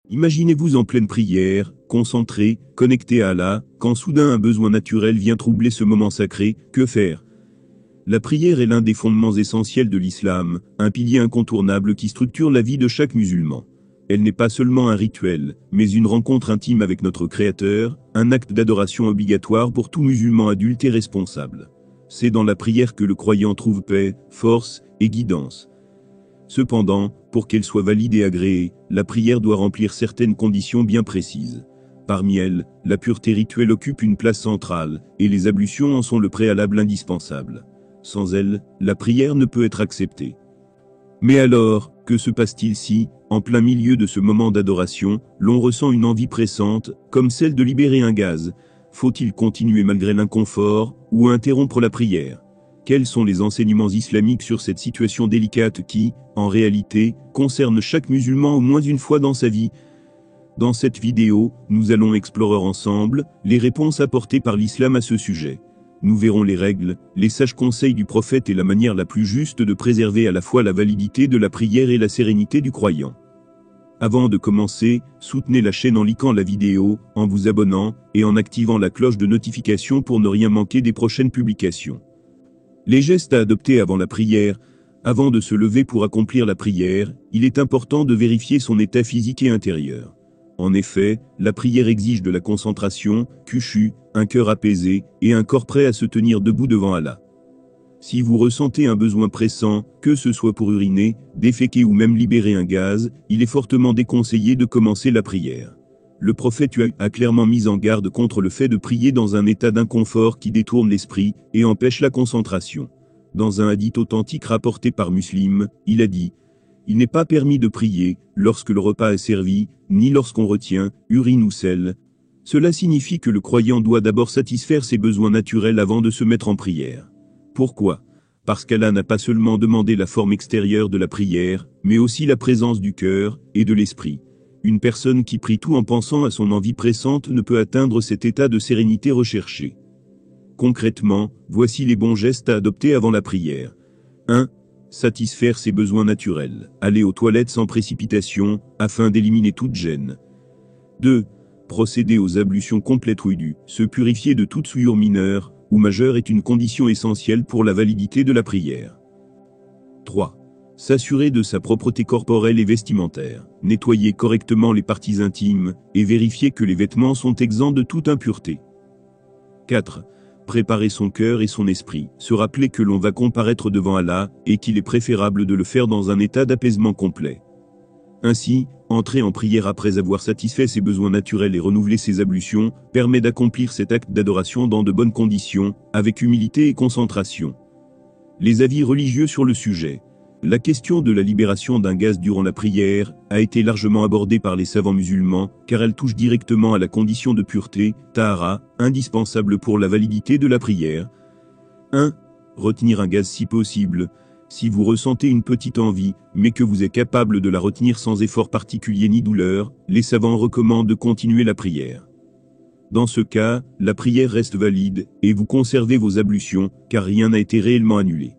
Imaginez-vous en pleine prière, concentré, connecté à Allah, quand soudain un besoin naturel vient troubler ce moment sacré, que faire? La prière est l'un des fondements essentiels de l'islam, un pilier incontournable qui structure la vie de chaque musulman. Elle n'est pas seulement un rituel, mais une rencontre intime avec notre Créateur, un acte d'adoration obligatoire pour tout musulman adulte et responsable. C'est dans la prière que le croyant trouve paix, force et guidance. Cependant, pour qu'elle soit valide et agréée, la prière doit remplir certaines conditions bien précises. Parmi elles, la pureté rituelle occupe une place centrale, et les ablutions en sont le préalable indispensable. Sans elles, la prière ne peut être acceptée. Mais alors, que se passe-t-il si, en plein milieu de ce moment d'adoration, l'on ressent une envie pressante, comme celle de libérer un gaz? Faut-il continuer malgré l'inconfort, ou interrompre la prière? Quels sont les enseignements islamiques sur cette situation délicate qui, en réalité, concerne chaque musulman au moins une fois dans sa vie? Dans cette vidéo, nous allons explorer ensemble les réponses apportées par l'islam à ce sujet. Nous verrons les règles, les sages conseils du prophète et la manière la plus juste de préserver à la fois la validité de la prière et la sérénité du croyant. Avant de commencer, soutenez la chaîne en likant la vidéo, en vous abonnant, et en activant la cloche de notification pour ne rien manquer des prochaines publications. Les gestes à adopter avant la prière. Avant de se lever pour accomplir la prière, il est important de vérifier son état physique et intérieur. En effet, la prière exige de la concentration, khushu, un cœur apaisé, et un corps prêt à se tenir debout devant Allah. Si vous ressentez un besoin pressant, que ce soit pour uriner, déféquer ou même libérer un gaz, il est fortement déconseillé de commencer la prière. Le prophète a clairement mis en garde contre le fait de prier dans un état d'inconfort qui détourne l'esprit et empêche la concentration. Dans un hadith authentique rapporté par Muslim, il a dit: il n'est pas permis de prier lorsque le repas est servi, ni lorsqu'on retient urine ou sel. Cela signifie que le croyant doit d'abord satisfaire ses besoins naturels avant de se mettre en prière. Pourquoi? Parce qu'Allah n'a pas seulement demandé la forme extérieure de la prière, mais aussi la présence du cœur et de l'esprit. Une personne qui prie tout en pensant à son envie pressante ne peut atteindre cet état de sérénité recherché. Concrètement, voici les bons gestes à adopter avant la prière. 1. Satisfaire ses besoins naturels. Aller aux toilettes sans précipitation, afin d'éliminer toute gêne. 2. Procéder aux ablutions complètes ou dues. Se purifier de toute souillure mineure ou majeure est une condition essentielle pour la validité de la prière. 3. S'assurer de sa propreté corporelle et vestimentaire. Nettoyer correctement les parties intimes et vérifier que les vêtements sont exempts de toute impureté. 4. Préparer son cœur et son esprit. Se rappeler que l'on va comparaître devant Allah et qu'il est préférable de le faire dans un état d'apaisement complet. Ainsi, entrer en prière après avoir satisfait ses besoins naturels et renouveler ses ablutions permet d'accomplir cet acte d'adoration dans de bonnes conditions, avec humilité et concentration. Les avis religieux sur le sujet. La question de la libération d'un gaz durant la prière a été largement abordée par les savants musulmans, car elle touche directement à la condition de pureté, tahara, indispensable pour la validité de la prière. 1. Retenir un gaz si possible. Si vous ressentez une petite envie, mais que vous êtes capable de la retenir sans effort particulier ni douleur, les savants recommandent de continuer la prière. Dans ce cas, la prière reste valide, et vous conservez vos ablutions, car rien n'a été réellement annulé.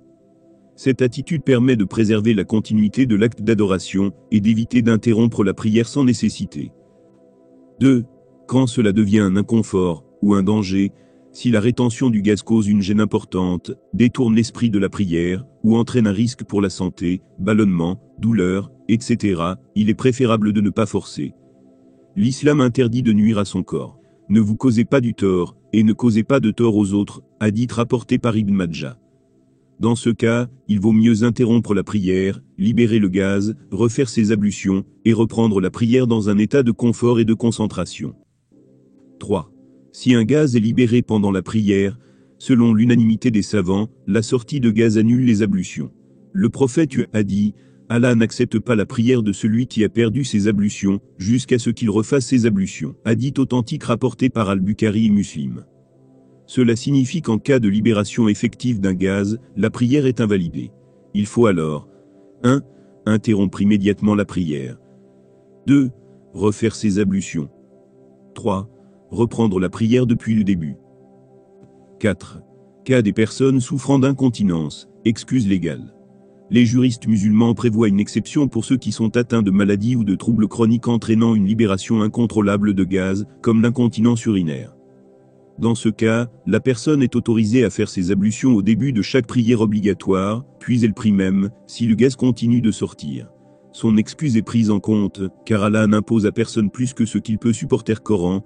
Cette attitude permet de préserver la continuité de l'acte d'adoration, et d'éviter d'interrompre la prière sans nécessité. 2. Quand cela devient un inconfort, ou un danger, si la rétention du gaz cause une gêne importante, détourne l'esprit de la prière, ou entraîne un risque pour la santé, ballonnement, douleur, etc., il est préférable de ne pas forcer. L'islam interdit de nuire à son corps. Ne vous causez pas du tort, et ne causez pas de tort aux autres, hadith rapporté par Ibn Majah. Dans ce cas, il vaut mieux interrompre la prière, libérer le gaz, refaire ses ablutions, et reprendre la prière dans un état de confort et de concentration. 3. Si un gaz est libéré pendant la prière, selon l'unanimité des savants, la sortie de gaz annule les ablutions. Le prophète a dit: Allah n'accepte pas la prière de celui qui a perdu ses ablutions, jusqu'à ce qu'il refasse ses ablutions. Hadith authentique rapporté par Al-Bukhari et Muslim. Cela signifie qu'en cas de libération effective d'un gaz, la prière est invalidée. Il faut alors 1. Interrompre immédiatement la prière. 2. Refaire ses ablutions. 3. Reprendre la prière depuis le début. 4. Cas des personnes souffrant d'incontinence, excuse légale. Les juristes musulmans prévoient une exception pour ceux qui sont atteints de maladies ou de troubles chroniques entraînant une libération incontrôlable de gaz, comme l'incontinence urinaire. Dans ce cas, la personne est autorisée à faire ses ablutions au début de chaque prière obligatoire, puis elle prie même, si le gaz continue de sortir. Son excuse est prise en compte, car Allah n'impose à personne plus que ce qu'il peut supporter. Coran.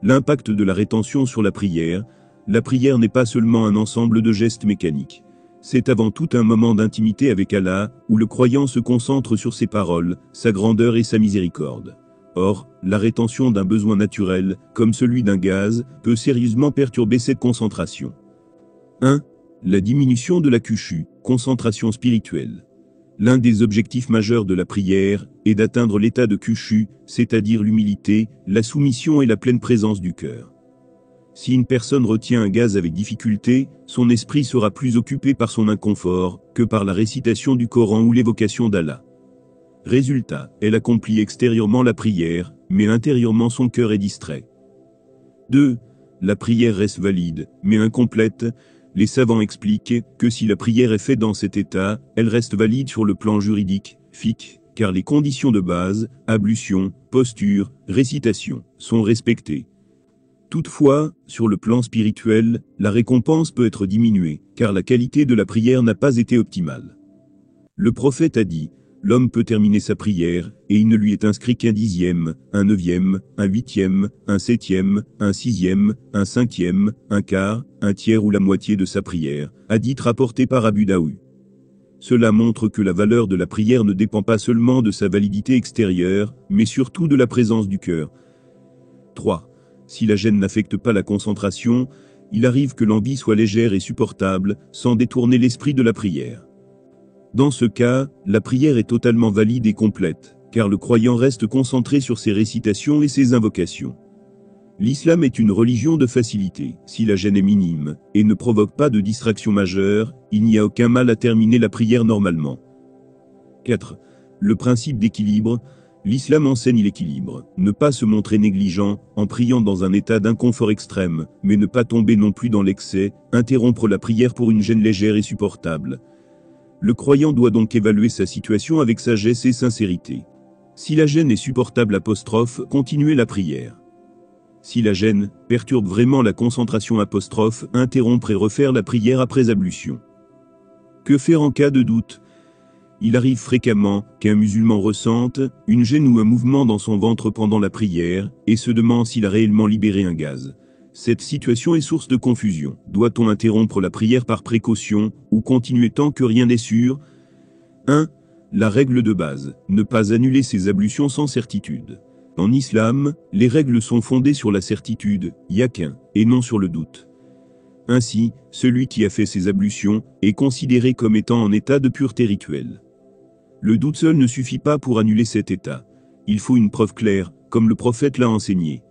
L'impact de la rétention sur la prière n'est pas seulement un ensemble de gestes mécaniques. C'est avant tout un moment d'intimité avec Allah, où le croyant se concentre sur ses paroles, sa grandeur et sa miséricorde. Or, la rétention d'un besoin naturel, comme celui d'un gaz, peut sérieusement perturber cette concentration. 1. La diminution de la khushu, concentration spirituelle. L'un des objectifs majeurs de la prière est d'atteindre l'état de khushu, c'est-à-dire l'humilité, la soumission et la pleine présence du cœur. Si une personne retient un gaz avec difficulté, son esprit sera plus occupé par son inconfort que par la récitation du Coran ou l'évocation d'Allah. Résultat, elle accomplit extérieurement la prière, mais intérieurement son cœur est distrait. 2. La prière reste valide, mais incomplète. Les savants expliquent que si la prière est faite dans cet état, elle reste valide sur le plan juridique, fiqh, car les conditions de base, ablution, posture, récitation, sont respectées. Toutefois, sur le plan spirituel, la récompense peut être diminuée, car la qualité de la prière n'a pas été optimale. Le prophète a dit, l'homme peut terminer sa prière, et il ne lui est inscrit qu'un 10e, un 9e, un 8e, un 7e, un 6e, un 5e, un quart, un tiers ou la moitié de sa prière, hadith rapporté par Abu Daoud. Cela montre que la valeur de la prière ne dépend pas seulement de sa validité extérieure, mais surtout de la présence du cœur. 3. Si la gêne n'affecte pas la concentration, il arrive que l'envie soit légère et supportable, sans détourner l'esprit de la prière. Dans ce cas, la prière est totalement valide et complète, car le croyant reste concentré sur ses récitations et ses invocations. L'islam est une religion de facilité. Si la gêne est minime, et ne provoque pas de distraction majeure, il n'y a aucun mal à terminer la prière normalement. 4. Le principe d'équilibre. L'islam enseigne l'équilibre, ne pas se montrer négligent, en priant dans un état d'inconfort extrême, mais ne pas tomber non plus dans l'excès, interrompre la prière pour une gêne légère et supportable. Le croyant doit donc évaluer sa situation avec sagesse et sincérité. Si la gêne est supportable continuez la prière. Si la gêne perturbe vraiment la concentration interrompre et refaire la prière après ablution. Que faire en cas de doute ? Il arrive fréquemment qu'un musulman ressente une gêne ou un mouvement dans son ventre pendant la prière et se demande s'il a réellement libéré un gaz. Cette situation est source de confusion. Doit-on interrompre la prière par précaution ou continuer tant que rien n'est sûr ? 1. La règle de base, ne pas annuler ses ablutions sans certitude. En islam, les règles sont fondées sur la certitude, yaqin, et non sur le doute. Ainsi, celui qui a fait ses ablutions est considéré comme étant en état de pureté rituelle. Le doute seul ne suffit pas pour annuler cet état. Il faut une preuve claire, comme le prophète l'a enseigné.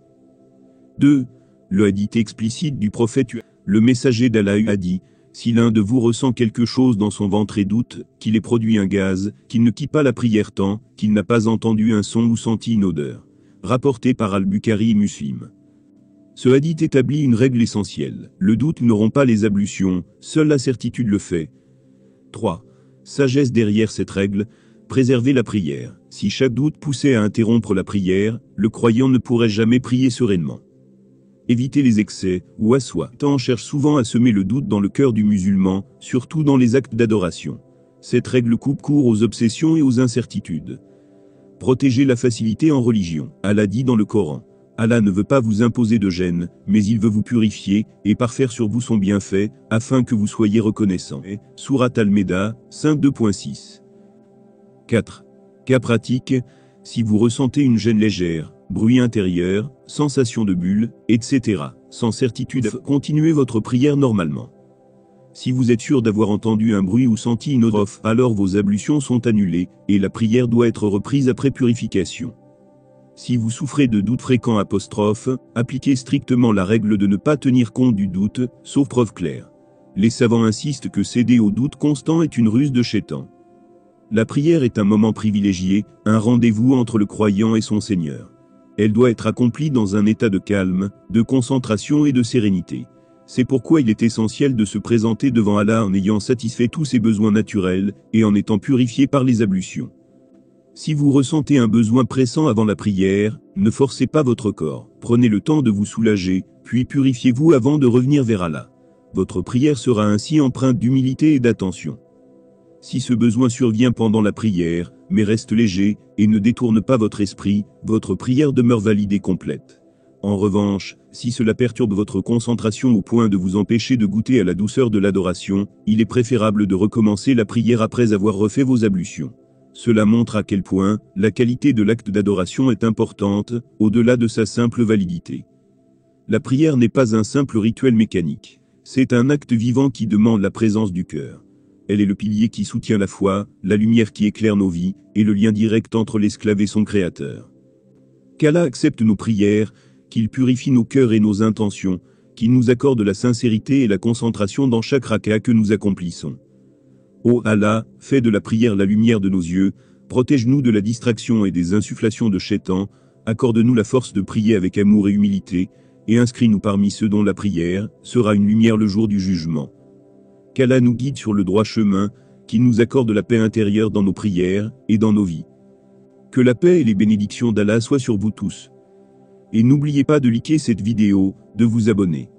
2. Le hadith explicite du prophète, le messager d'Allah a dit, si l'un de vous ressent quelque chose dans son ventre et doute qu'il ait produit un gaz, qu'il ne quitte pas la prière tant qu'il n'a pas entendu un son ou senti une odeur. Rapporté par Al-Bukhari et Muslim. Ce hadith établit une règle essentielle. Le doute ne rompt pas les ablutions, seule la certitude le fait. 3. Sagesse derrière cette règle, préserver la prière. Si chaque doute poussait à interrompre la prière, le croyant ne pourrait jamais prier sereinement. Éviter les excès, ou assoit. Satan cherche souvent à semer le doute dans le cœur du musulman, surtout dans les actes d'adoration. Cette règle coupe court aux obsessions et aux incertitudes. Protéger la facilité en religion. Allah dit dans le Coran. Allah ne veut pas vous imposer de gêne, mais il veut vous purifier, et parfaire sur vous son bienfait, afin que vous soyez reconnaissants. Sourate Al-Maida, 5.2.6. 4. Cas pratique, si vous ressentez une gêne légère, bruit intérieur, sensation de bulle, etc., sans certitude, continuez votre prière normalement. Si vous êtes sûr d'avoir entendu un bruit ou senti une odeur, alors vos ablutions sont annulées, et la prière doit être reprise après purification. Si vous souffrez de doutes fréquents appliquez strictement la règle de ne pas tenir compte du doute, sauf preuve claire. Les savants insistent que céder au doute constant est une ruse de Shaitan. La prière est un moment privilégié, un rendez-vous entre le croyant et son Seigneur. Elle doit être accomplie dans un état de calme, de concentration et de sérénité. C'est pourquoi il est essentiel de se présenter devant Allah en ayant satisfait tous ses besoins naturels, et en étant purifié par les ablutions. Si vous ressentez un besoin pressant avant la prière, ne forcez pas votre corps, prenez le temps de vous soulager, puis purifiez-vous avant de revenir vers Allah. Votre prière sera ainsi empreinte d'humilité et d'attention. Si ce besoin survient pendant la prière, mais reste léger, et ne détourne pas votre esprit, votre prière demeure valide et complète. En revanche, si cela perturbe votre concentration au point de vous empêcher de goûter à la douceur de l'adoration, il est préférable de recommencer la prière après avoir refait vos ablutions. Cela montre à quel point la qualité de l'acte d'adoration est importante, au-delà de sa simple validité. La prière n'est pas un simple rituel mécanique. C'est un acte vivant qui demande la présence du cœur. Elle est le pilier qui soutient la foi, la lumière qui éclaire nos vies, et le lien direct entre l'esclave et son créateur. Qu'Allah accepte nos prières, qu'il purifie nos cœurs et nos intentions, qu'il nous accorde la sincérité et la concentration dans chaque raka que nous accomplissons. Ô Allah, fais de la prière la lumière de nos yeux, protège-nous de la distraction et des insufflations de Shaitan, accorde-nous la force de prier avec amour et humilité, et inscris-nous parmi ceux dont la prière sera une lumière le jour du jugement. Qu'Allah nous guide sur le droit chemin, qu'il nous accorde la paix intérieure dans nos prières et dans nos vies. Que la paix et les bénédictions d'Allah soient sur vous tous. Et n'oubliez pas de liker cette vidéo, de vous abonner.